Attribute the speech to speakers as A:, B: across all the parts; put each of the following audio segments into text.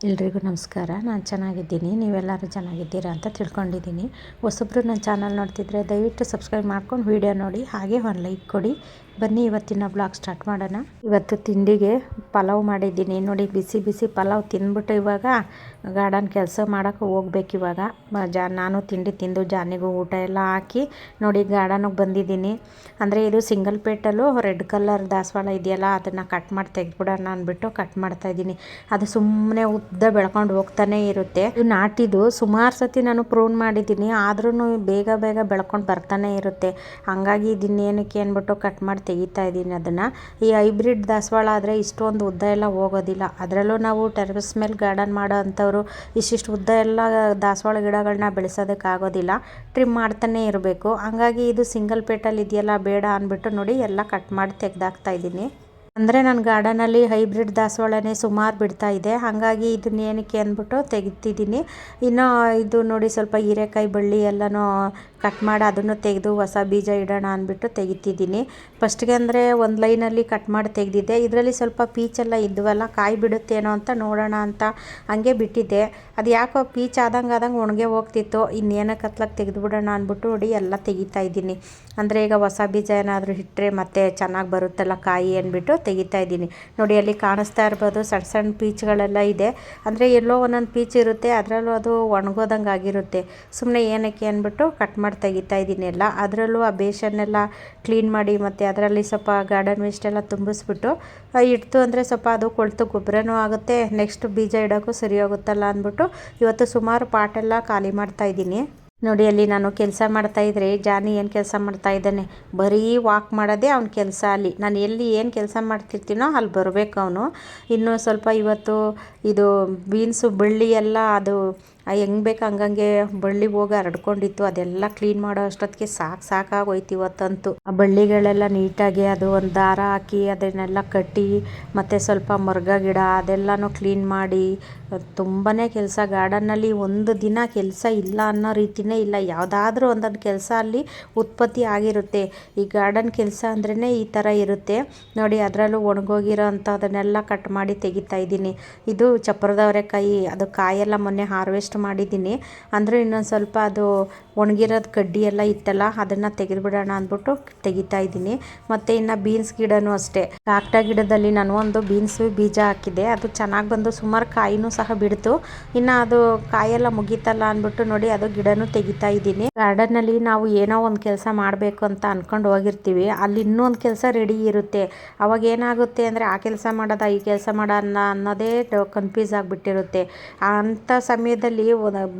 A: ಎಲ್ರಿಗೂ ನಮಸ್ಕಾರ. ನಾನು ಚೆನ್ನಾಗಿದ್ದೀನಿ, ನೀವೆಲ್ಲರೂ ಚೆನ್ನಾಗಿದ್ದೀರಾ ಅಂತ ತಿಳ್ಕೊಂಡಿದ್ದೀನಿ. ಹೊಸಬ್ರು ನನ್ನ ಚಾನಲ್ ನೋಡ್ತಿದ್ರೆ ದಯವಿಟ್ಟು ಸಬ್ಸ್ಕ್ರೈಬ್ ಮಾಡ್ಕೊಂಡು ವೀಡಿಯೋ ನೋಡಿ, ಹಾಗೆ ಒಂದು ಲೈಕ್ ಕೊಡಿ. ಬನ್ನಿ ಇವತ್ತಿನ ಬ್ಲಾಗ್ ಸ್ಟಾರ್ಟ್ ಮಾಡೋಣ. ಇವತ್ತು ತಿಂಡಿಗೆ ಪಲಾವ್ ಮಾಡಿದ್ದೀನಿ ನೋಡಿ. ಬಿಸಿ ಬಿಸಿ ಪಲಾವ್ ತಿಂದ್ಬಿಟ್ಟು ಇವಾಗ ಗಾರ್ಡನ್ ಕೆಲಸ ಮಾಡೋಕ್ಕೆ ಹೋಗ್ಬೇಕು. ಇವಾಗ ನಾನು ತಿಂಡಿ ತಿಂದು ಜಾನಿಗೂ ಊಟ ಎಲ್ಲ ಹಾಕಿ ನೋಡಿ ಗಾರ್ಡನಿಗೆ ಬಂದಿದ್ದೀನಿ. ಅಂದರೆ ಇದು ಸಿಂಗಲ್ ಪೇಟಲ್ಲೂ ರೆಡ್ ಕಲರ್ ದಾಸವಾಳ ಇದೆಯಲ್ಲ, ಅದನ್ನು ಕಟ್ ಮಾಡಿ ತೆಗೆದ್ಬಿಡೋಣ ಅಂದ್ಬಿಟ್ಟು ಕಟ್ ಮಾಡ್ತಾಯಿದ್ದೀನಿ. ಅದು ಸುಮ್ಮನೆ ಉದ್ದ ಬೆಳ್ಕೊಂಡು ಹೋಗ್ತಾನೆ ಇರುತ್ತೆ. ಇದು ನಾಟಿದು ಸುಮಾರು ಸತಿ ನಾನು ಪ್ರೂನ್ ಮಾಡಿದ್ದೀನಿ, ಆದ್ರೂ ಬೇಗ ಬೇಗ ಬೆಳ್ಕೊಂಡು ಬರ್ತಾನೆ ಇರುತ್ತೆ. ಹಂಗಾಗಿ ಇದನ್ನೇನಕ್ಕೆ ಅಂದ್ಬಿಟ್ಟು ಕಟ್ ಮಾಡಿ ತೆಗಿತಾ ಇದ್ದೀನಿ ಅದನ್ನು. ಈ ಹೈಬ್ರಿಡ್ ದಾಸವಾಳ ಆದರೆ ಇಷ್ಟೊಂದು ಉದ್ದ ಎಲ್ಲ ಹೋಗೋದಿಲ್ಲ. ಅದರಲ್ಲೂ ನಾವು ಟೆರೆಸ್ ಮೇಲೆ ಗಾರ್ಡನ್ ಮಾಡೋ ಅಂಥವ್ರು ಇಷ್ಟಿಷ್ಟು ಉದ್ದ ಎಲ್ಲ ದಾಸವಾಳ ಗಿಡಗಳನ್ನ ಬೆಳೆಸೋದಕ್ಕಾಗೋದಿಲ್ಲ, ಟ್ರಿಮ್ ಮಾಡ್ತಾನೆ ಇರಬೇಕು. ಹಂಗಾಗಿ ಇದು ಸಿಂಗಲ್ ಪೇಟಲ್ಲಿ ಇದೆಯಲ್ಲ ಬೇಡ ಅಂದ್ಬಿಟ್ಟು ನೋಡಿ ಎಲ್ಲ ಕಟ್ ಮಾಡಿ ತೆಗೆದಾಕ್ತಾ ಇದ್ದೀನಿ. ಅಂದರೆ ನನ್ನ ಗಾರ್ಡನಲ್ಲಿ ಹೈಬ್ರಿಡ್ ದಾಸವಾಳನೇ ಸುಮಾರು ಬಿಡ್ತಾ ಇದೆ, ಹಾಗಾಗಿ ಇದನ್ನೇನಕ್ಕೆ ಅಂದ್ಬಿಟ್ಟು ತೆಗಿತಿದ್ದೀನಿ. ಇನ್ನು ಇದು ನೋಡಿ ಸ್ವಲ್ಪ ಹೀರೆಕಾಯಿ ಬಳ್ಳಿ ಎಲ್ಲನೂ ಕಟ್ ಮಾಡಿ ಅದನ್ನು ತೆಗೆದು ಹೊಸ ಬೀಜ ಇಡೋಣ ಅಂದ್ಬಿಟ್ಟು ತೆಗಿತಿದ್ದೀನಿ. ಫಸ್ಟ್ಗೆ ಅಂದರೆ ಒಂದು ಲೈನಲ್ಲಿ ಕಟ್ ಮಾಡಿ ತೆಗೆದಿದ್ದೆ. ಇದರಲ್ಲಿ ಸ್ವಲ್ಪ ಪೀಚೆಲ್ಲ ಇದ್ವಲ್ಲ, ಕಾಯಿ ಬಿಡುತ್ತೇನೋ ಅಂತ ನೋಡೋಣ ಅಂತ ಹಂಗೆ ಬಿಟ್ಟಿದ್ದೆ. ಅದು ಯಾಕೋ ಪೀಚ್ ಆದಂಗೆ ಒಣಗೆ ಹೋಗ್ತಿತ್ತು. ಇನ್ನೇನಕ್ಕೆ ಹತ್ಲಕ್ಕೆ ತೆಗೆದುಬಿಡೋಣ ಅಂದ್ಬಿಟ್ಟು ನೋಡಿ ಎಲ್ಲ ತೆಗಿತಾ ಇದ್ದೀನಿ. ಅಂದರೆ ಈಗ ಹೊಸ ಬೀಜ ಏನಾದರೂ ಇಟ್ಟರೆ ಮತ್ತೆ ಚೆನ್ನಾಗಿ ಬರುತ್ತಲ್ಲ ಕಾಯಿ ಅಂದ್ಬಿಟ್ಟು ತೆಗಿತಾ ಇದ್ದೀನಿ. ನೋಡಿ ಅಲ್ಲಿ ಕಾಣಿಸ್ತಾ ಇರ್ಬೋದು ಸಣ್ಣ ಸಣ್ಣ ಪೀಚ್ಗಳೆಲ್ಲ ಇದೆ. ಅಂದರೆ ಎಲ್ಲೋ ಒಂದೊಂದು ಪೀಚ್ ಇರುತ್ತೆ, ಅದರಲ್ಲೂ ಅದು ಒಣಗೋದಂಗೆ ಆಗಿರುತ್ತೆ. ಸುಮ್ಮನೆ ಏನಕ್ಕೆ ಅಂದ್ಬಿಟ್ಟು ಕಟ್ ಮಾಡಿ ತೆಗಿತಾ ಇದ್ದೀನಿ ಎಲ್ಲ. ಅದರಲ್ಲೂ ಆ ಬೇಷನ್ನೆಲ್ಲ ಕ್ಲೀನ್ ಮಾಡಿ ಮತ್ತು ಅದರಲ್ಲಿ ಸ್ವಲ್ಪ ಗಾರ್ಡನ್ ವೇಸ್ಟ್ ಎಲ್ಲ ತುಂಬಿಸ್ಬಿಟ್ಟು ಇಡ್ತು ಅಂದರೆ ಸ್ವಲ್ಪ ಅದು ಕೊಳ್ತು ಗೊಬ್ಬರನೂ ಆಗುತ್ತೆ, ನೆಕ್ಸ್ಟ್ ಬೀಜ ಇಡೋಕ್ಕೂ ಸರಿ ಹೋಗುತ್ತಲ್ಲ ಅಂದ್ಬಿಟ್ಟು ಇವತ್ತು ಸುಮಾರು ಪಾಟೆಲ್ಲ ಖಾಲಿ ಮಾಡ್ತಾ ಇದ್ದೀನಿ. ನೋಡಿ ಅಲ್ಲಿ ನಾನು ಕೆಲಸ ಮಾಡ್ತಾಯಿದ್ರೆ ಜಾನಿ ಏನು ಕೆಲಸ ಮಾಡ್ತಾ ಇದ್ದಾನೆ, ಬರೀ ವಾಕ್ ಮಾಡೋದೇ ಅವ್ನ ಕೆಲಸ. ಅಲ್ಲಿ ನಾನು ಎಲ್ಲಿ ಏನು ಕೆಲಸ ಮಾಡ್ತಿರ್ತೀನೋ ಅಲ್ಲಿ ಬರಬೇಕು ಅವನು. ಇನ್ನೂ ಸ್ವಲ್ಪ ಇವತ್ತು ಇದು ಬೀನ್ಸು ಬಳ್ಳಿ ಎಲ್ಲ ಅದು ಹೆಂಗೆ ಬೇಕು ಹಂಗಂಗೆ ಬಳ್ಳಿ ಹೋಗಿ ಹರಡ್ಕೊಂಡಿತ್ತು. ಅದೆಲ್ಲ ಕ್ಲೀನ್ ಮಾಡೋ ಅಷ್ಟೊತ್ತಿಗೆ ಸಾಕಾಗೋಯ್ತು ಇವತ್ತಂತೂ. ಆ ಬಳ್ಳಿಗಳೆಲ್ಲ ನೀಟಾಗಿ ಅದು ಒಂದು ದಾರ ಹಾಕಿ ಅದನ್ನೆಲ್ಲ ಕಟ್ಟಿ ಮತ್ತು ಸ್ವಲ್ಪ ಮರ್ಗ ಗಿಡ ಅದೆಲ್ಲನೂ ಕ್ಲೀನ್ ಮಾಡಿ ತುಂಬಾ ಕೆಲಸ. ಗಾರ್ಡನ್ನಲ್ಲಿ ಒಂದು ದಿನ ಕೆಲಸ ಇಲ್ಲ ಅನ್ನೋ ರೀತಿಯೇ ಇಲ್ಲ, ಯಾವುದಾದ್ರೂ ಒಂದೊಂದು ಕೆಲಸ ಅಲ್ಲಿ ಉತ್ಪತ್ತಿ ಆಗಿರುತ್ತೆ. ಈ ಗಾರ್ಡನ್ ಕೆಲಸ ಅಂದ್ರೇ ಈ ಥರ ಇರುತ್ತೆ ನೋಡಿ. ಅದರಲ್ಲೂ ಒಣಗೋಗಿರೋ ಅಂಥದನ್ನೆಲ್ಲ ಕಟ್ ಮಾಡಿ ತೆಗಿತಾ ಇದ್ದೀನಿ. ಇದು ಚಪ್ರದವರೆಕಾಯಿ, ಅದು ಕಾಯೆಲ್ಲ ಮೊನ್ನೆ ಹಾರ್ವೆಸ್ಟ್ ಮಾಡಿದ್ದೀನಿ. ಅಂದರೆ ಇನ್ನೊಂದು ಸ್ವಲ್ಪ ಅದು ಒಣಗಿರೋದು ಕಡ್ಡಿ ಎಲ್ಲ ಇತ್ತಲ್ಲ, ಅದನ್ನು ತೆಗೆದುಬಿಡೋಣ ಅಂದ್ಬಿಟ್ಟು ತೆಗಿತಾ ಇದ್ದೀನಿ. ಮತ್ತು ಇನ್ನು ಬೀನ್ಸ್ ಗಿಡನೂ ಅಷ್ಟೇ, ಕಾಕಡ ಗಿಡದಲ್ಲಿ ನಾನು ಒಂದು ಬೀನ್ಸ್ ಬೀಜ ಹಾಕಿದ್ದೆ, ಅದು ಚೆನ್ನಾಗಿ ಬಂದು ಸುಮಾರು ಕಾಯಿನೂ ಸಹ ಬಿಡ್ತು. ಇನ್ನು ಅದು ಕಾಯೆಲ್ಲ ಮುಗೀತಲ್ಲ ಅಂದ್ಬಿಟ್ಟು ನೋಡಿ ಅದು ಗಿಡನೂ ತೆಗಿತಾ ಇದ್ದೀನಿ. ಗಾರ್ಡನ್ನಲ್ಲಿ ನಾವು ಏನೋ ಒಂದು ಕೆಲಸ ಮಾಡಬೇಕು ಅಂತ ಅಂದ್ಕೊಂಡು ಹೋಗಿರ್ತೀವಿ, ಅಲ್ಲಿ ಇನ್ನೊಂದು ಕೆಲಸ ರೆಡಿ ಇರುತ್ತೆ. ಅವಾಗ ಏನಾಗುತ್ತೆ ಅಂದರೆ ಆ ಕೆಲಸ ಮಾಡೋದ ಈ ಕೆಲಸ ಮಾಡೋಣ ಅನ್ನೋದೇ ಕನ್ಫ್ಯೂಸ್ ಆಗಿಬಿಟ್ಟಿರುತ್ತೆ. ಅಂಥ ಸಮಯದಲ್ಲಿ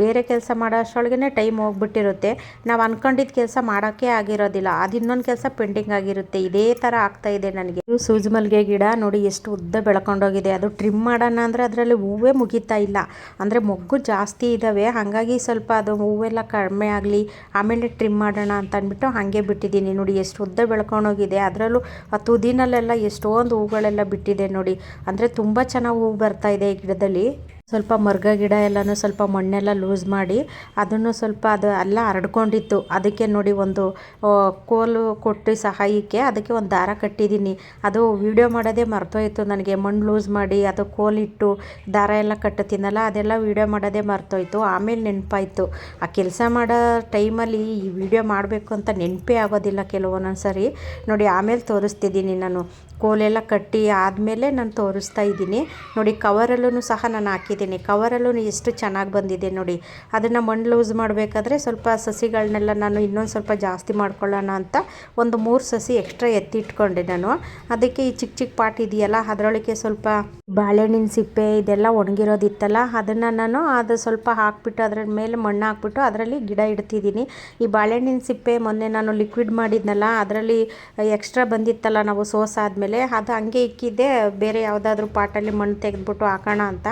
A: ಬೇರೆ ಕೆಲಸ ಮಾಡೋ ಅಷ್ಟರೊಳಗೇ ಟೈಮ್ ಹೋಗ್ಬಿಟ್ಟಿರುತ್ತೆ. ನಾವು ಅಂದ್ಕೊಂಡಿದ್ದ ಕೆಲಸ ಮಾಡೋಕ್ಕೆ ಆಗಿರೋದಿಲ್ಲ, ಅದು ಇನ್ನೊಂದು ಕೆಲಸ ಪೆಂಡಿಂಗ್ ಆಗಿರುತ್ತೆ. ಇದೇ ಥರ ಆಗ್ತಾಯಿದೆ ನನಗೆ. ಸೂಜಿ ಮಲ್ಲಿಗೆ ಗಿಡ ನೋಡಿ ಎಷ್ಟು ಉದ್ದ ಬೆಳ್ಕೊಂಡೋಗಿದೆ. ಅದು ಟ್ರಿಮ್ ಮಾಡೋಣ ಅಂದರೆ ಅದರಲ್ಲಿ ಹೂವೇ ಮುಗಿತಾ ಇಲ್ಲ, ಅಂದರೆ ಮೊಗ್ಗು ಜಾಸ್ತಿ ಇದ್ದಾವೆ. ಹಾಗಾಗಿ ಸ್ವಲ್ಪ ಅದು ಹೂವೆಲ್ಲ ಕಡಿಮೆ ಆಗಲಿ ಆಮೇಲೆ ಟ್ರಿಮ್ ಮಾಡೋಣ ಅಂತ ಅಂದ್ಬಿಟ್ಟು ಹಾಗೆ ಬಿಟ್ಟಿದ್ದೀನಿ. ನೋಡಿ ಎಷ್ಟು ಉದ್ದ ಬೆಳ್ಕೊಂಡೋಗಿದೆ. ಅದರಲ್ಲೂ ಆ ತುದಿನಲ್ಲೆಲ್ಲ ಎಷ್ಟೊಂದು ಹೂಗಳೆಲ್ಲ ಬಿಟ್ಟಿದೆ ನೋಡಿ. ಅಂದರೆ ತುಂಬ ಚೆನ್ನಾಗಿ ಹೂವು ಬರ್ತಾಯಿದೆ ಈ ಗಿಡದಲ್ಲಿ. ಸ್ವಲ್ಪ ಮರ್ಗ ಗಿಡ ಎಲ್ಲನೂ ಸ್ವಲ್ಪ ಮಣ್ಣೆಲ್ಲ ಲೂಸ್ ಮಾಡಿ ಅದನ್ನು ಸ್ವಲ್ಪ ಅದು ಎಲ್ಲ ಹರಡ್ಕೊಂಡಿತ್ತು. ಅದಕ್ಕೆ ನೋಡಿ ಒಂದು ಕೋಲು ಕೊಟ್ಟು ಸಹಾಯಕ್ಕೆ ಅದಕ್ಕೆ ಒಂದು ದಾರ ಕಟ್ಟಿದ್ದೀನಿ. ಅದು ವಿಡಿಯೋ ಮಾಡೋದೇ ಮರ್ತೋಯ್ತು ನನಗೆ. ಮಣ್ಣು ಲೂಸ್ ಮಾಡಿ ಅದು ಕೋಲಿಟ್ಟು ದಾರ ಎಲ್ಲ ಕಟ್ಟುತ್ತೀನಲ್ಲ, ಅದೆಲ್ಲ ವಿಡಿಯೋ ಮಾಡೋದೇ ಮರ್ತೋಯ್ತು. ಆಮೇಲೆ ನೆನಪಾಯಿತು. ಆ ಕೆಲಸ ಮಾಡೋ ಟೈಮಲ್ಲಿ ಈ ವಿಡಿಯೋ ಮಾಡಬೇಕು ಅಂತ ನೆನಪೇ ಆಗೋದಿಲ್ಲ ಕೆಲವೊಂದೊಂದು ಸರಿ. ನೋಡಿ ಆಮೇಲೆ ತೋರಿಸ್ತಿದ್ದೀನಿ ನಾನು. ಕೋಲೆಲ್ಲ ಕಟ್ಟಿ ಆದಮೇಲೆ ನಾನು ತೋರಿಸ್ತಾ ಇದ್ದೀನಿ ನೋಡಿ. ಕವರಲ್ಲೂ ಸಹ ನಾನು ಹಾಕಿದ್ದೀನಿ. ಕವರಲ್ಲೂ ಎಷ್ಟು ಚೆನ್ನಾಗಿ ಬಂದಿದೆ ನೋಡಿ. ಅದನ್ನು ಮಣ್ಣು ಲೂಸ್ ಮಾಡಬೇಕಾದ್ರೆ ಸ್ವಲ್ಪ ಸಸಿಗಳನ್ನೆಲ್ಲ ನಾನು ಇನ್ನೊಂದು ಸ್ವಲ್ಪ ಜಾಸ್ತಿ ಮಾಡ್ಕೊಳ್ಳೋಣ ಅಂತ ಒಂದು 3 ಸಸಿ ಎಕ್ಸ್ಟ್ರಾ ಎತ್ತಿಟ್ಕೊಂಡೆ ನಾನು. ಅದಕ್ಕೆ ಈ ಚಿಕ್ಕ ಚಿಕ್ಕ ಪಾಟ್ ಇದೆಯಲ್ಲ ಅದರೊಳಗೆ ಸ್ವಲ್ಪ ಬಾಳೆಹಣ್ಣಿನ ಸಿಪ್ಪೆ ಇದೆಲ್ಲ ಒಣಗಿರೋದಿತ್ತಲ್ಲ, ಅದನ್ನು ನಾನು ಅದು ಸ್ವಲ್ಪ ಹಾಕ್ಬಿಟ್ಟು ಅದರ ಮೇಲೆ ಮಣ್ಣು ಹಾಕ್ಬಿಟ್ಟು ಅದರಲ್ಲಿ ಗಿಡ ಇಡ್ತಿದ್ದೀನಿ. ಈ ಬಾಳೆಹಣ್ಣಿನ ಸಿಪ್ಪೆ ಮೊನ್ನೆ ನಾನು ಲಿಕ್ವಿಡ್ ಮಾಡಿದ್ನಲ್ಲ, ಅದರಲ್ಲಿ ಎಕ್ಸ್ಟ್ರಾ ಬಂದಿತ್ತಲ್ಲ ನಾವು ಸೋಸ್ ಆದಮೇಲೆ, ಅದು ಹಂಗೆ ಇಕ್ಕಿದ್ದೆ. ಬೇರೆ ಯಾವುದಾದ್ರೂ ಪಾಟಲ್ಲಿ ಮಣ್ಣು ತೆಗೆದ್ಬಿಟ್ಟು ಹಾಕೋಣ ಅಂತ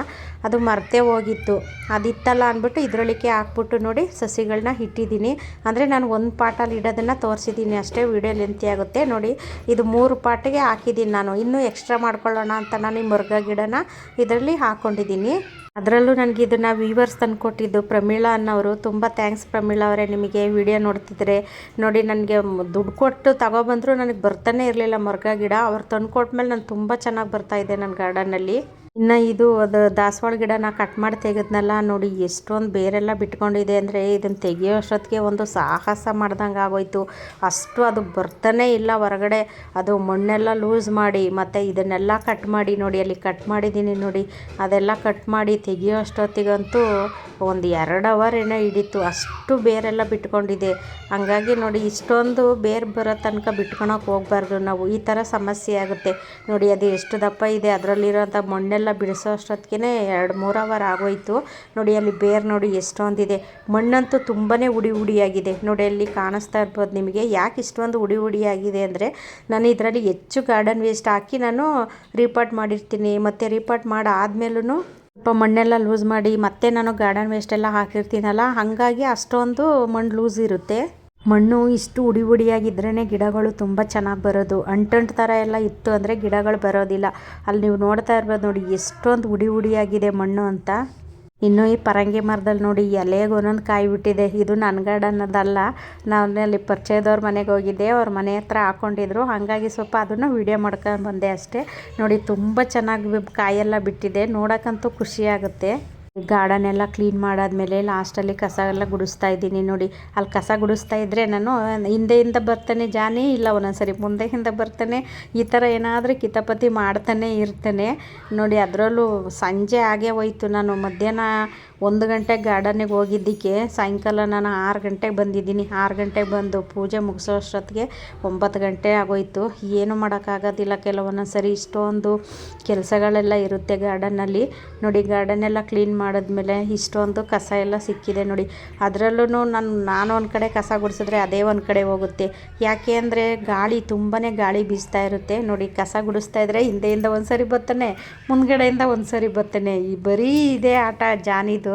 A: ಅದು ಮರ್ತೇ ಹೋಗಿತ್ತು. ಅದಿತ್ತಲ್ಲ ಅಂದ್ಬಿಟ್ಟು ಇದರೊಳಗೆ ಹಾಕ್ಬಿಟ್ಟು ನೋಡಿ ಸಸಿಗಳನ್ನ ಇಟ್ಟಿದ್ದೀನಿ. ಅಂದರೆ ನಾನು ಒಂದು ಪಾಟಲ್ಲಿ ಇಡೋದನ್ನು ತೋರಿಸಿದ್ದೀನಿ ಅಷ್ಟೇ, ವಿಡಿಯೋ ಲೆಂತಿ ಆಗುತ್ತೆ ನೋಡಿ. ಇದು 3 ಪಾಟಿಗೆ ಹಾಕಿದ್ದೀನಿ ನಾನು. ಇನ್ನೂ ಎಕ್ಸ್ಟ್ರಾ ಮಾಡ್ಕೊಳ್ಳೋಣ ಅಂತ ನಾನು ಈ ಮುರುಘಾ ಗಿಡನ ಇದರಲ್ಲಿ ಹಾಕ್ಕೊಂಡಿದ್ದೀನಿ. ಅದರಲ್ಲೂ ನನಗೆ ಇದನ್ನು ವೀವರ್ಸ್ ತಂದುಕೊಟ್ಟಿದ್ದು ಪ್ರಮೀಳಾ ಅನ್ನೋರು. ತುಂಬ ಥ್ಯಾಂಕ್ಸ್ ಪ್ರಮೀಳಾ ಅವರೇ ನಿಮಗೆ. ವಿಡಿಯೋ ನೋಡ್ತಿದ್ರೆ ನೋಡಿ, ನನಗೆ ದುಡ್ಡು ಕೊಟ್ಟು ತಗೊಬಂದರೂ ನನಗೆ ಬರ್ತಾನೆ ಇರಲಿಲ್ಲ ಮುರುಘಾ ಗಿಡ. ಅವ್ರು ತಂದುಕೊಟ್ಮೇಲೆ ನಾನು ತುಂಬ ಚೆನ್ನಾಗಿ ಬರ್ತಾಯಿದೆ ನನ್ನ ಗಾರ್ಡನ್ನಲ್ಲಿ. ಇನ್ನು ಇದು ಅದು ದಾಸವಾಳ ಗಿಡನ ಕಟ್ ಮಾಡಿ ತೆಗೆದ್ನಲ್ಲ ನೋಡಿ, ಎಷ್ಟೊಂದು ಬೇರೆಲ್ಲ ಬಿಟ್ಕೊಂಡಿದೆ ಅಂದರೆ ಇದನ್ನು ತೆಗಿಯೋ ಅಷ್ಟೊತ್ತಿಗೆ ಒಂದು ಸಾಹಸ ಮಾಡ್ದಂಗೆ ಆಗೋಯ್ತು. ಅಷ್ಟು ಅದು ಬರ್ತಾನೆ ಇಲ್ಲ ಹೊರಗಡೆ. ಅದು ಮಣ್ಣೆಲ್ಲ ಲೂಸ್ ಮಾಡಿ ಮತ್ತು ಇದನ್ನೆಲ್ಲ ಕಟ್ ಮಾಡಿ ನೋಡಿ, ಅಲ್ಲಿ ಕಟ್ ಮಾಡಿದ್ದೀನಿ ನೋಡಿ, ಅದೆಲ್ಲ ಕಟ್ ಮಾಡಿ ತೆಗಿಯೋ ಅಷ್ಟೊತ್ತಿಗಂತೂ ಒಂದು 2 ಅವರ್ ಏನೋ ಹಿಡಿತು. ಅಷ್ಟು ಬೇರೆಲ್ಲ ಬಿಟ್ಕೊಂಡಿದೆ. ಹಂಗಾಗಿ ನೋಡಿ, ಇಷ್ಟೊಂದು ಬೇರೆ ಬರೋ ತನಕ ಬಿಟ್ಕೊಳಕ್ಕೆ ಹೋಗ್ಬಾರ್ದು ನಾವು. ಈ ಥರ ಸಮಸ್ಯೆ ಆಗುತ್ತೆ ನೋಡಿ. ಅದು ಎಷ್ಟು ದಪ್ಪ ಇದೆ, ಅದರಲ್ಲಿರೋಂಥ ಮಣ್ಣೆಲ್ಲ ಬಿಡಿಸೋ ಅಷ್ಟೊತ್ತಿಗೆ 2-3 ಅವರ್ ಆಗೋಯ್ತು ನೋಡಿ. ಅಲ್ಲಿ ಬೇರು ನೋಡಿ ಎಷ್ಟೊಂದಿದೆ. ಮಣ್ಣಂತೂ ತುಂಬಾ ಹುಡಿಯಾಗಿದೆ ನೋಡಿ, ಅಲ್ಲಿ ಕಾಣಿಸ್ತಾ ಇರ್ಬೋದು ನಿಮಗೆ. ಯಾಕೆ ಇಷ್ಟೊಂದು ಹುಡಿಯಾಗಿದೆ ಅಂದರೆ, ನಾನು ಇದರಲ್ಲಿ ಹೆಚ್ಚು ಗಾರ್ಡನ್ ವೇಸ್ಟ್ ಹಾಕಿ ನಾನು ರೀಪಾಟ್ ಮಾಡಿರ್ತೀನಿ. ಮತ್ತು ರೀಪಾಟ್ ಮಾಡಾದ್ಮೇಲೂ ಸ್ವಲ್ಪ ಮಣ್ಣೆಲ್ಲ ಲೂಸ್ ಮಾಡಿ ಮತ್ತೆ ನಾನು ಗಾರ್ಡನ್ ವೇಸ್ಟ್ ಎಲ್ಲ ಹಾಕಿರ್ತೀನಲ್ಲ, ಹಾಗಾಗಿ ಅಷ್ಟೊಂದು ಮಣ್ಣು ಲೂಸ್ ಇರುತ್ತೆ. ಮಣ್ಣು ಇಷ್ಟು ಹುಡಿಯಾಗಿದ್ರೇ ಗಿಡಗಳು ತುಂಬ ಚೆನ್ನಾಗಿ ಬರೋದು. ಅಂಟು ಥರ ಎಲ್ಲ ಇತ್ತು ಅಂದರೆ ಗಿಡಗಳು ಬರೋದಿಲ್ಲ. ಅಲ್ಲಿ ನೀವು ನೋಡ್ತಾ ಇರ್ಬೋದು ನೋಡಿ, ಎಷ್ಟೊಂದು ಹುಡಿಯಾಗಿದೆ ಮಣ್ಣು ಅಂತ. ಇನ್ನು ಈ ಪರಂಗಿ ಮರದಲ್ಲಿ ನೋಡಿ, ಎಲೆಗೆ ಒಂದೊಂದು ಕಾಯಿ ಬಿಟ್ಟಿದೆ. ಇದು ನನ್ನ ಗಾರ್ಡನ್ನದಲ್ಲ, ನಾನು ಅಲ್ಲಿ ಪರಿಚಯದವ್ರ ಮನೆಗೆ ಹೋಗಿದ್ದೆ, ಅವ್ರ ಮನೆ ಹತ್ರ ಹಾಕ್ಕೊಂಡಿದ್ರು. ಹಾಗಾಗಿ ಸ್ವಲ್ಪ ಅದನ್ನು ವೀಡಿಯೋ ಮಾಡ್ಕೊಂಡು ಬಂದೆ ಅಷ್ಟೇ ನೋಡಿ. ತುಂಬ ಚೆನ್ನಾಗಿ ಕಾಯೆಲ್ಲ ಬಿಟ್ಟಿದೆ, ನೋಡೋಕ್ಕಂತೂ ಖುಷಿಯಾಗುತ್ತೆ. ಗಾರ್ಡನ್ ಎಲ್ಲ ಕ್ಲೀನ್ ಮಾಡಾದ್ಮೇಲೆ ಲಾಸ್ಟಲ್ಲಿ ಕಸ ಎಲ್ಲ ಗುಡಿಸ್ತಾ ಇದ್ದೀನಿ ನೋಡಿ. ಅಲ್ಲಿ ಕಸ ಗುಡಿಸ್ತಾ ಇದ್ದರೆ ನಾನು ಹಿಂದೆಯಿಂದ ಬರ್ತಾನೆ ಜಾನಿ, ಇಲ್ಲ ಒಂದೊಂದ್ಸರಿ ಮುಂದೆಯಿಂದ ಬರ್ತಾನೆ. ಈ ಥರ ಏನಾದರೂ ಕಿತಾಪತಿ ಮಾಡ್ತಾನೆ ಇರ್ತಾನೆ ನೋಡಿ. ಅದರಲ್ಲೂ ಸಂಜೆ ಆಗೇ ಹೋಯ್ತು. ನಾನು ಮಧ್ಯಾಹ್ನ 1 ಗಂಟೆಗೆ ಗಾರ್ಡನಿಗೆ ಹೋಗಿದ್ದಕ್ಕೆ ಸಾಯಂಕಾಲ ನಾನು 6 ಗಂಟೆಗೆ ಬಂದಿದ್ದೀನಿ. 6 ಗಂಟೆಗೆ ಬಂದು ಪೂಜೆ ಮುಗಿಸೋ ಅಷ್ಟೊತ್ತಿಗೆ 9 ಗಂಟೆ ಆಗೋಯ್ತು. ಏನು ಮಾಡೋಕ್ಕಾಗೋದಿಲ್ಲ, ಕೆಲವೊಂದೊಂದು ಸರಿ ಇಷ್ಟೊಂದು ಕೆಲಸಗಳೆಲ್ಲ ಇರುತ್ತೆ ಗಾರ್ಡನ್ನಲ್ಲಿ ನೋಡಿ. ಗಾರ್ಡನ್ ಎಲ್ಲ ಕ್ಲೀನ್ ಮಾಡಿದ್ಮೇಲೆ ಇಷ್ಟೊಂದು ಕಸ ಎಲ್ಲ ಸಿಕ್ಕಿದೆ ನೋಡಿ. ಅದರಲ್ಲೂ ನಾನು ಒಂದು ಕಡೆ ಕಸ ಗುಡಿಸಿದ್ರೆ ಅದೇ ಒಂದು ಕಡೆ ಹೋಗುತ್ತೆ. ಯಾಕೆ ಅಂದರೆ ತುಂಬಾ ಗಾಳಿ ಬೀಸ್ತಾ ಇರುತ್ತೆ ನೋಡಿ. ಕಸ ಗುಡಿಸ್ತಾ ಇದ್ದರೆ ಹಿಂದೆಯಿಂದ ಒಂದು ಸರಿ ಬರ್ತಾನೆ, ಮುಂದ್ಗಡೆಯಿಂದ ಒಂದು ಸರಿ ಬರ್ತಾನೆ. ಈ ಬರೀ ಇದೇ ಆಟ ಜಾನಿದು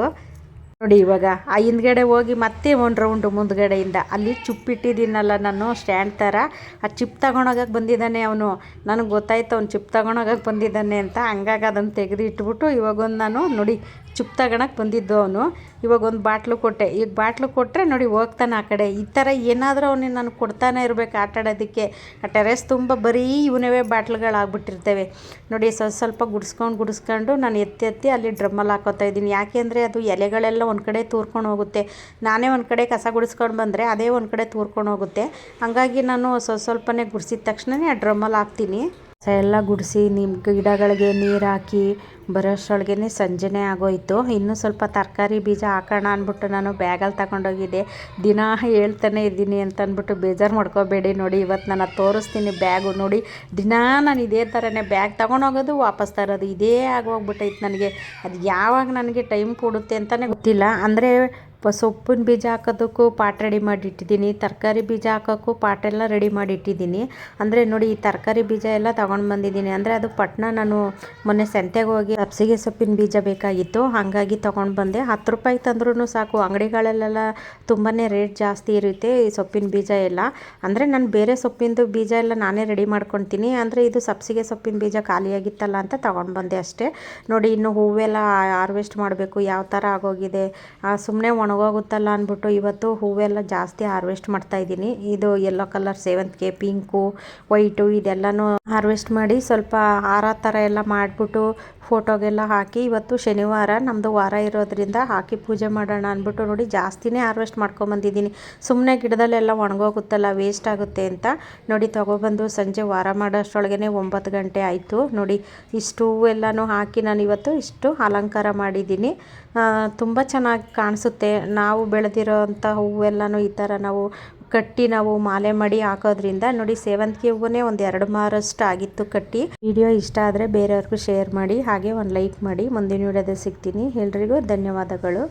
A: ನೋಡಿ. ಇವಾಗ ಆ ಹಿಂದ್ಗಡೆ ಹೋಗಿ ಮತ್ತೆ ಒಂದು ರೌಂಡು ಮುಂದ್ಗಡೆಯಿಂದ ಅಲ್ಲಿ ಚಿಪ್ಪಿಟ್ಟಿದ್ದೀನಲ್ಲ ನಾನು ಸ್ಟ್ಯಾಂಡ್ ಥರ, ಆ ಚಿಪ್ ತಗೊಂಡೋಗಕ್ಕೆ ಬಂದಿದ್ದಾನೆ ಅವನು. ನನಗೆ ಗೊತ್ತಾಯ್ತು ಅವ್ನು ಚಿಪ್ ತಗೊಂಡೋಗಕ್ಕೆ ಬಂದಿದ್ದಾನೆ ಅಂತ. ಹಂಗಾಗಿ ಅದನ್ನು ತೆಗೆದು ಇಟ್ಬಿಟ್ಟು ಇವಾಗೊಂದು ನಾನು ನೋಡಿ ಚಿಪ್ ತಗೊಳಕ್ಕೆ ಬಂದಿದ್ದು ಅವನು. ಇವಾಗ ಒಂದು ಬಾಟ್ಲು ಕೊಟ್ಟೆ. ಈಗ ಬಾಟ್ಲು ಕೊಟ್ಟರೆ ನೋಡಿ ಹೋಗ್ತಾನೆ ಆ ಕಡೆ. ಈ ಥರ ಏನಾದರೂ ಅವನಿಗೆ ನಾನು ಕೊಡ್ತಾನೆ ಇರಬೇಕು ಆಟ ಆಡೋದಕ್ಕೆ. ಆ ಟೆರೆಸ್ ತುಂಬ ಬರೀ ಇವನವೇ ಬಾಟ್ಲುಗಳಾಗ್ಬಿಟ್ಟಿರ್ತವೆ ನೋಡಿ. ಸ್ವಲ್ಪ ಗುಡಿಸ್ಕೊಂಡು ನಾನು ಎತ್ತಿ ಅಲ್ಲಿ ಡ್ರಮ್ಮಲ್ಲಿ ಹಾಕೋತಾ ಇದ್ದೀನಿ. ಯಾಕೆಂದರೆ ಅದು ಎಲೆಗಳೆಲ್ಲ ಒಂದು ಕಡೆ ತೂರ್ಕೊಂಡು ಹೋಗುತ್ತೆ. ನಾನೇ ಒಂದು ಕಡೆ ಕಸ ಗುಡಿಸ್ಕೊಂಡು ಬಂದರೆ ಅದೇ ಒಂದು ಕಡೆ ತೂರ್ಕೊಂಡು ಹೋಗುತ್ತೆ. ಹಾಗಾಗಿ ನಾನು ಸ್ವಲ್ಪನೇ ಗುಡಿಸಿದ ತಕ್ಷಣವೇ ಆ ಡ್ರಮ್ಮಲ್ಲಿ ಹಾಕ್ತೀನಿ. ಎಲ್ಲ ಗುಡಿಸಿ ನಿಮ್ಮ ಗಿಡಗಳಿಗೆ ನೀರು ಹಾಕಿ ಬರೋಷ್ಟೊಳಗೆ ಸಂಜೆನೇ ಆಗೋಯಿತು. ಇನ್ನೂ ಸ್ವಲ್ಪ ತರಕಾರಿ ಬೀಜ ಹಾಕೋಣ ಅಂದ್ಬಿಟ್ಟು ನಾನು ಬ್ಯಾಗಲ್ಲಿ ತಗೊಂಡೋಗಿದ್ದೆ. ದಿನ ಹೇಳ್ತಾನೆ ಇದ್ದೀನಿ ಅಂತ ಅಂದ್ಬಿಟ್ಟು ಬೇಜಾರು ಮಾಡ್ಕೋಬೇಡಿ ನೋಡಿ. ಇವತ್ತು ನಾನು ತೋರಿಸ್ತೀನಿ ಬ್ಯಾಗು ನೋಡಿ. ದಿನ ನಾನು ಇದೇ ಥರನೇ ಬ್ಯಾಗ್ ತೊಗೊಂಡೋಗೋದು ವಾಪಸ್ ತರೋದು, ಇದೇ ಆಗೋಗ್ಬಿಟ್ಟೈತೆ ನನಗೆ. ಅದು ಯಾವಾಗ ನನಗೆ ಟೈಮ್ ಕೊಡುತ್ತೆ ಅಂತಲೇ ಗೊತ್ತಿಲ್ಲ. ಅಂದರೆ ಸೊಪ್ಪಿನ ಬೀಜ ಹಾಕೋದಕ್ಕೂ ಪಾಟ್ ರೆಡಿ ಮಾಡಿಟ್ಟಿದ್ದೀನಿ, ತರಕಾರಿ ಬೀಜ ಹಾಕೋಕ್ಕೂ ಪಾಟೆಲ್ಲ ರೆಡಿ ಮಾಡಿಟ್ಟಿದ್ದೀನಿ. ಅಂದರೆ ನೋಡಿ, ಈ ತರಕಾರಿ ಬೀಜ ಎಲ್ಲ ತೊಗೊಂಡು ಬಂದಿದ್ದೀನಿ. ಅಂದರೆ ಅದು ಪಟ್ನ ನಾನು ಮೊನ್ನೆ ಸಂತೆಗೆ ಹೋಗಿ ಸಬ್ಸಿಗೆ ಸೊಪ್ಪಿನ ಬೀಜ ಬೇಕಾಗಿತ್ತು, ಹಾಗಾಗಿ ತೊಗೊಂಡು ಬಂದೆ. 10 ರೂಪಾಯಿಗೆ ತಂದ್ರೂ ಸಾಕು. ಅಂಗಡಿಗಳಲ್ಲೆಲ್ಲ ತುಂಬಾ ರೇಟ್ ಜಾಸ್ತಿ ಇರುತ್ತೆ ಈ ಸೊಪ್ಪಿನ ಬೀಜ ಎಲ್ಲ. ಅಂದರೆ ನಾನು ಬೇರೆ ಸೊಪ್ಪಿಂದು ಬೀಜ ಎಲ್ಲ ನಾನೇ ರೆಡಿ ಮಾಡ್ಕೊತೀನಿ. ಅಂದರೆ ಇದು ಸಬ್ಸಿಗೆ ಸೊಪ್ಪಿನ ಬೀಜ ಖಾಲಿಯಾಗಿತ್ತಲ್ಲ ಅಂತ ತೊಗೊಂಡು ಬಂದೆ ಅಷ್ಟೇ ನೋಡಿ. ಇನ್ನು ಹೂವೆಲ್ಲ ಹಾರ್ವೆಸ್ಟ್ ಮಾಡಬೇಕು, ಯಾವ ಥರ ಆಗೋಗಿದೆ. ಸುಮ್ಮನೆ ಒಣಗೋಗುತ್ತಲ್ಲ ಅಂದ್ಬಿಟ್ಟು ಇವತ್ತು ಹೂವೆಲ್ಲ ಜಾಸ್ತಿ ಹಾರ್ವೆಸ್ಟ್ ಮಾಡ್ತಾಯಿದ್ದೀನಿ. ಇದು ಯೆಲ್ಲೋ ಕಲರ್ ಸೇವಂತಿಗೆ, ಪಿಂಕು, ವೈಟು ಇದೆಲ್ಲನೂ ಹಾರ್ವೆಸ್ಟ್ ಮಾಡಿ ಸ್ವಲ್ಪ ಹಾರ ಥರ ಎಲ್ಲ ಮಾಡಿಬಿಟ್ಟು ಫೋಟೋಗೆಲ್ಲ ಹಾಕಿ, ಇವತ್ತು ಶನಿವಾರ ನಮ್ಮದು ವಾರ ಇರೋದ್ರಿಂದ ಹಾಕಿ ಪೂಜೆ ಮಾಡೋಣ ಅಂದ್ಬಿಟ್ಟು ನೋಡಿ ಜಾಸ್ತಿನೇ ಹಾರ್ವೆಸ್ಟ್ ಮಾಡ್ಕೊಂಬಂದಿದ್ದೀನಿ. ಸುಮ್ಮನೆ ಗಿಡದಲ್ಲೆಲ್ಲ ಒಣಗೋಗುತ್ತಲ್ಲ, ವೇಸ್ಟ್ ಆಗುತ್ತೆ ಅಂತ ನೋಡಿ ತೊಗೊಬಂದು ಸಂಜೆ ವಾರ ಮಾಡೋಷ್ಟರೊಳಗೆ 9 ಗಂಟೆ ಆಯಿತು ನೋಡಿ. ಇಷ್ಟು ಹೂವೆಲ್ಲನೂ ಹಾಕಿ ನಾನು ಇವತ್ತು ಇಷ್ಟು ಅಲಂಕಾರ ಮಾಡಿದ್ದೀನಿ. ತುಂಬ ಚೆನ್ನಾಗಿ ಕಾಣಿಸುತ್ತೆ. ನಾವು ಬೆಳೆದಿರೋ ಅಂಥ ಹೂವೆಲ್ಲನೂ ಈ ಥರ ನಾವು ಕಟ್ಟಿ ನಾವು ಮಾಲೆ ಮಾಡಿ ಹಾಕೋದ್ರಿಂದ ನೋಡಿ. ಸೇವಂತಿಗೆ ಹೂವನ್ನೇ ಒಂದು 2 ಮಾರಷ್ಟು ಆಗಿತ್ತು ಕಟ್ಟಿ. ವಿಡಿಯೋ ಇಷ್ಟ ಆದರೆ ಬೇರೆಯವ್ರಿಗೂ ಶೇರ್ ಮಾಡಿ, ಹಾಗೆ ಒಂದು ಲೈಕ್ ಮಾಡಿ. ಮುಂದಿನ ವಿಡಿಯೋದಲ್ಲಿ ಸಿಗ್ತೀನಿ. ಎಲ್ರಿಗೂ ಧನ್ಯವಾದಗಳು.